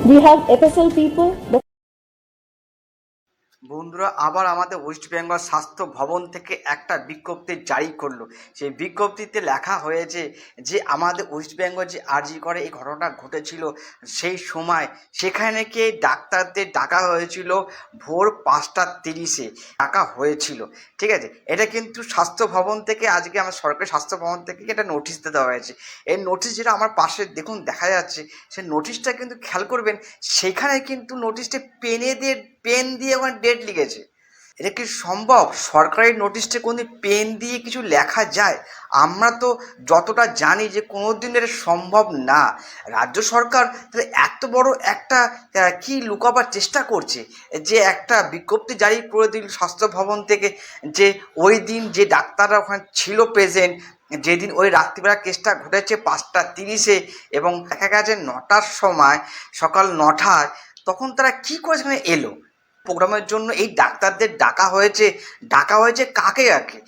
We have FSL people. বন্ধুরা, আবার আমাদের ওয়েস্ট বেঙ্গল স্বাস্থ্য ভবন থেকে একটা বিজ্ঞপ্তি জারি করলো। সেই বিজ্ঞপ্তিতে লেখা হয়েছে যে আমাদের ওয়েস্ট বেঙ্গল যে আরজি করে এই ঘটনাটা ঘটেছিল সেই সময় সেখানে কি ডাক্তারদের ডাকা হয়েছিল ভোর 5:30 ডাকা হয়েছিল। ঠিক আছে, এটা কিন্তু স্বাস্থ্য ভবন থেকে আজকে আমার সরকারি স্বাস্থ্য ভবন থেকে এটা নোটিশ দেওয়া হয়েছে। এই নোটিশ যেটা আমার পাশে দেখুন দেখা যাচ্ছে, সেই নোটিশটা কিন্তু খেয়াল করবেন, সেখানে কিন্তু নোটিশটা পেন দিয়ে ওখানে ডেট লিখেছে। এটা কি সম্ভব? সরকারি নোটিশটা কোনো পেন দিয়ে কিছু লেখা যায়? আমরা তো যতটা জানি যে কোনো দিন এটা সম্ভব না। রাজ্য সরকার তাহলে এত বড় একটা কি লুকাবার চেষ্টা করছে যে একটা বিজ্ঞপ্তি জারি করে দিল স্বাস্থ্য ভবন থেকে যে ওই দিন যে ডাক্তাররা ওখানে ছিল প্রেজেন্ট, যেদিন ওই রাত্রিবেলা কেসটা ঘটেছে 5:30 এবং দেখা গেছে 9টার সময়, সকাল 9টায়, তখন তারা কি করে সেখানে এলো? প্রোগ্রামের জন্য এই ডাক্তারদের ডাকা হয়েছে কাকে কাকে?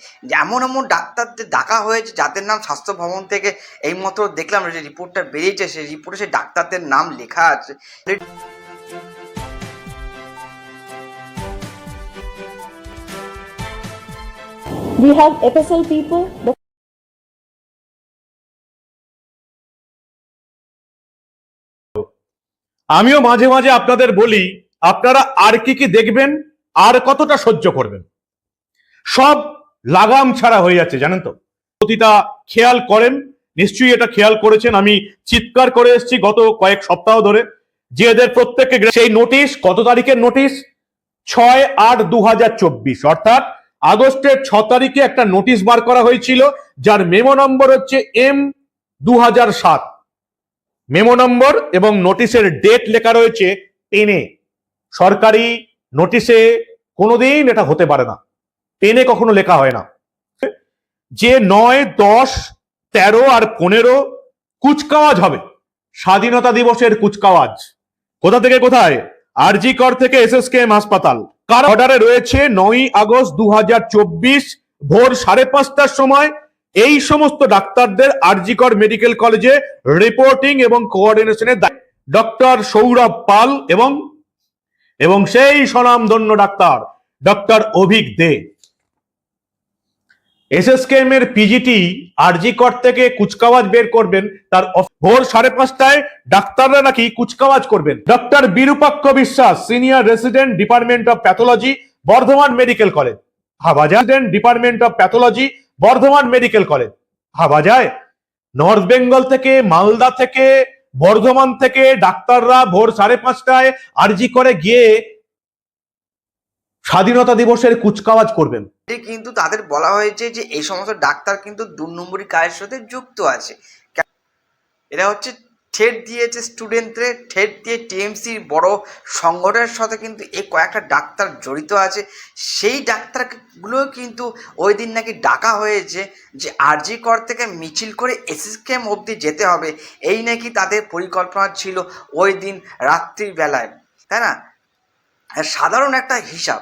এমন এমন ডাক্তারদের ডাকা হয়েছে যাদের নাম স্বাস্থ্য ভবন থেকে এইমাত্র দেখলাম যে রিপোর্টটা বেরিয়েছে, সেই রিপোর্টে সেই ডাক্তারদের নাম লেখা আছে। We have FSL people. আমিও মাঝে মাঝে আপনাদের বলি, আপনারা আর কি দেখবেন, আর কতটা সহ্য করবেন। সব লাগাম ছাড়া হয়ে যাচ্ছে, জানেন তো। প্রতিটা খেয়াল করেন, নিশ্চয়ই এটা খেয়াল করেছেন। আমি চিৎকার করে এসেছি গত কয়েক সপ্তাহ ধরে যে এদের প্রত্যেককে সেই নোটিশ, কত তারিখের নোটিশ? 6/8/2024, অর্থাৎ আগস্টের 6 তারিখে একটা নোটিশ বার করা হয়েছিল, যার মেমো নম্বর হচ্ছে M/2007 মেমো নম্বর, এবং নোটিশের ডেট লেখা রয়েছে পেনে। সরকারি নোটিশে কোনোদিন এটা হতে পারে না, পেনে কখনো লেখা হয় না। যে 9, 10, 13 আর 15 কুচকাওয়াজ হবে, স্বাধীনতা দিবসের কুচকাওয়াজ। কোথা থেকে কোথায়? আরজি কর থেকে SSKM হাসপাতাল। কার অর্ডারে রয়েছে 9 আগস্ট 2024 ভোর 5:30টার সময় এই সমস্ত ডাক্তারদের আরজি কর মেডিকেল কলেজে রিপোর্টিং এবং কোঅর্ডিনেশনের ডক্টর সৌরভ পাল এবং সেই স্বনামধন্য ডাক্তার ডক্টর অভিক দে। SSKM এর পিজিটি আরজি কর থেকে কুচকাওয়াজ বের করবেন, তার ভোর 5:30টায় ডাক্তাররা নাকি কুচকাওয়াজ করবেন। ডক্টর বিরূপাক্ষ বিশ্বাস, senior resident, department of pathology, Bardhaman medical college. ভাবা যায়? Department of pathology, Bardhaman medical college. ভাবা যায়? নর্থ বেঙ্গল থেকে, মালদা থেকে, বর্ধমান থেকে ডাক্তাররা ভোর 5:30টায় আরজি করে গিয়ে স্বাধীনতা দিবসের কুচকাওয়াজ করবেন। কিন্তু তাদের বলা হয়েছে যে এই সমস্ত ডাক্তার কিন্তু 2 নম্বরী কাজের সাথে যুক্ত আছে। এরা হচ্ছে থ্রেট দিয়েছে স্টুডেন্টদের, থ্রেট দিয়ে টিএমসির বড় সংগঠনের সাথে কিন্তু এই কয়েকটা ডাক্তার জড়িত আছে। সেই ডাক্তারগুলো কিন্তু ওই দিন নাকি ডাকা হয়েছে যে আরজি কর থেকে মিছিল করে SSKM অবধি যেতে হবে, এই নাকি তাদের পরিকল্পনা ছিল ওই দিন রাত্রিবেলায়, তাই না? সাধারণ একটা হিসাব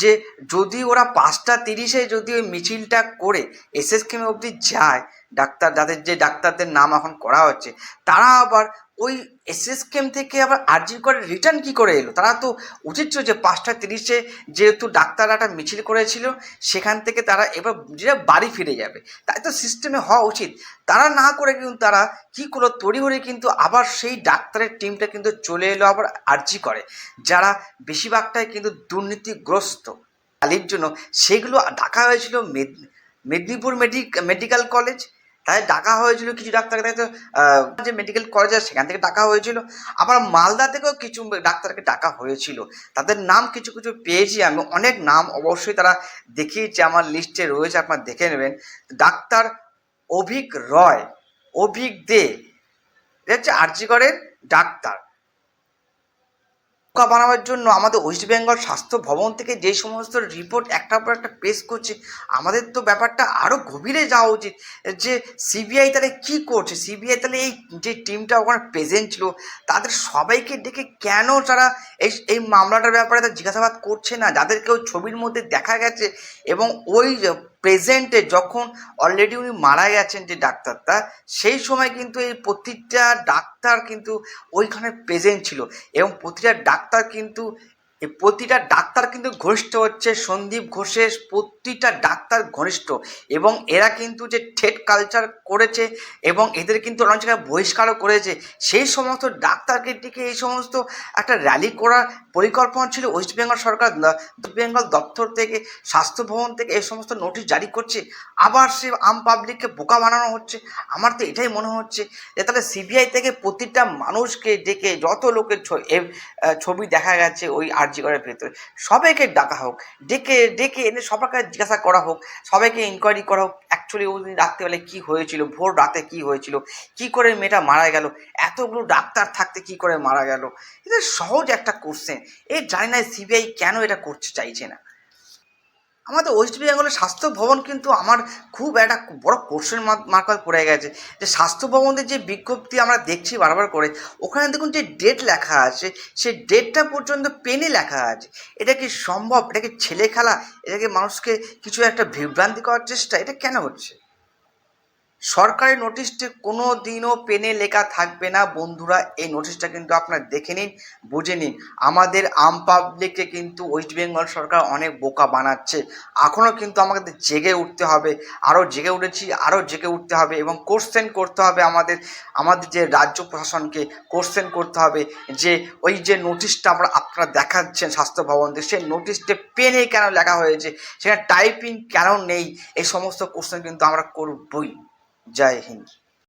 যে যদি ওরা 5:30 যদি ওই মিছিলটা করে SSKM অবধি যায়, যে ডাক্তারদের নাম এখন করা হচ্ছে, তারা আবার ওই SSKM থেকে আবার আরজি করে রিটার্ন কি করে এলো? তারা তো উচিত ছিল যে 5:30 যেহেতু ডাক্তাররা একটা মিছিল করেছিল সেখান থেকে তারা এবার বাড়ি ফিরে যাবে, তাই তো সিস্টেমে হওয়া উচিত। তারা না করে কিন্তু তারা কী করলো, তড়িঘড়ি কিন্তু আবার সেই ডাক্তারের টিমটা কিন্তু চলে এলো আবার আরজি করে, যারা বেশিরভাগটাই কিন্তু দুর্নীতিগ্রস্ত কালির জন্য। সেগুলো ডাকা হয়েছিল মেদিনীপুর মেডিকেল কলেজ, তাদের ডাকা হয়েছিল কিছু ডাক্তারকে, তাই তো যে মেডিকেল কলেজ আছে সেখান থেকে ডাকা হয়েছিল। আবার মালদা থেকেও কিছু ডাক্তারকে ডাকা হয়েছিল, তাদের নাম কিছু কিছু পেয়েছি আমি, অনেক নাম অবশ্যই তারা দেখিয়েছে, আমার লিস্টে রয়েছে, আপনারা দেখে নেবেন। ডাক্তার অভিক রয়, অভিক দে, এটা হচ্ছে আরজি করের ডাক্তার। বানানোর জন্য আমাদের ওয়েস্ট বেঙ্গল স্বাস্থ্য ভবন থেকে যে সমস্ত রিপোর্ট একটার পর একটা পেশ করছে, আমাদের তো ব্যাপারটা আরও গভীরে যাওয়া উচিত যে সিবিআই তাহলে কী করছে। সিবিআই তাহলে এই যে টিমটা ওখানে প্রেজেন্ট ছিল তাদের সবাইকে ডেকে কেন তারা এই মামলাটার ব্যাপারে তারা জিজ্ঞাসাবাদ করছে না, যাদেরকেও ছবির মধ্যে দেখা গেছে এবং ওই প্রেজেন্টে যখন অলরেডি উনি মারা গেছেন যে ডাক্তারটা, সেই সময় কিন্তু এই প্রতিটা ডাক্তার কিন্তু ওইখানে প্রেজেন্ট ছিল এবং প্রতিটা ডাক্তার কিন্তু ঘনিষ্ঠ হচ্ছে সন্দীপ ঘোষের, প্রতিটা ডাক্তার ঘনিষ্ঠ এবং এরা কিন্তু যে ঠেট কালচার করেছে এবং এদের কিন্তু অনেক জায়গায় বহিষ্কারও করেছে। সেই সমস্ত ডাক্তারকে ডেকে এই সমস্ত একটা র্যালি করার পরিকল্পনা ছিল ওয়েস্ট বেঙ্গল সরকার, ওয়েস্ট বেঙ্গল দপ্তর থেকে, স্বাস্থ্য ভবন থেকে এই সমস্ত নোটিশ জারি করছে। আবার সে আম পাবলিককে বোকা বানানো হচ্ছে। আমার তো এটাই মনে হচ্ছে যে তাহলে সিবিআই থেকে প্রতিটা মানুষকে ডেকে, যত লোকের ছবি দেখা গেছে ওই আরজিকরের ভেতরে, সবাইকে ডাকা হোক, ডেকে ডেকে এনে সবাইকে জিজ্ঞাসা করা হোক, সবাইকে ইনকোয়ারি করা হোক অ্যাকচুয়ালি ওই দিন রাত্রেবেলায় কী হয়েছিল, ভোর রাতে কী হয়েছিল, কী করে মেয়েটা মারা গেল, এতগুলো ডাক্তার থাকতে কী করে মারা গেল। এটা সহজ একটা কোশ্চেন। জানি না সিবিআই কেন এটা করতে চাইছে না। আমাদের ওয়েস্ট বেঙ্গলের স্বাস্থ্য ভবন কিন্তু আমার খুব একটা বড় কোশ্চেন মার্ক পড়ে গেছে যে স্বাস্থ্য ভবনের যে বিজ্ঞপ্তি আমরা দেখছি বারবার করে, ওখানে দেখুন যে ডেট লেখা আছে, সেই ডেটটা পর্যন্ত পেনে লেখা আছে। এটা কি সম্ভব? এটা কি ছেলে খেলা? এটা কি মানুষকে কিছু একটা বিভ্রান্তি করার চেষ্টা? এটা কেন হচ্ছে? সরকারি নোটিশটি কোনো দিনও পেনে লেখা থাকবে না বন্ধুরা। এই নোটিশটা কিন্তু আপনারা দেখে নিন, বুঝে নিন। আমাদের আম পাবলিককে কিন্তু ওয়েস্ট বেঙ্গল সরকার অনেক বোকা বানাচ্ছে। এখনও কিন্তু আমাদের জেগে উঠতে হবে, আরও জেগে উঠেছি, আরও জেগে উঠতে হবে এবং কোশ্চেন করতে হবে আমাদের যে রাজ্য প্রশাসনকে কোশ্চেন করতে হবে যে ওই যে নোটিশটা আপনারা দেখাচ্ছেন স্বাস্থ্য ভবন থেকে, সেই নোটিশটা পেনে কেন লেখা হয়েছে, সেখানে টাইপিং কেন নেই, এই সমস্ত কোশ্চেন কিন্তু আমরা করবই। জয় হিন্দ।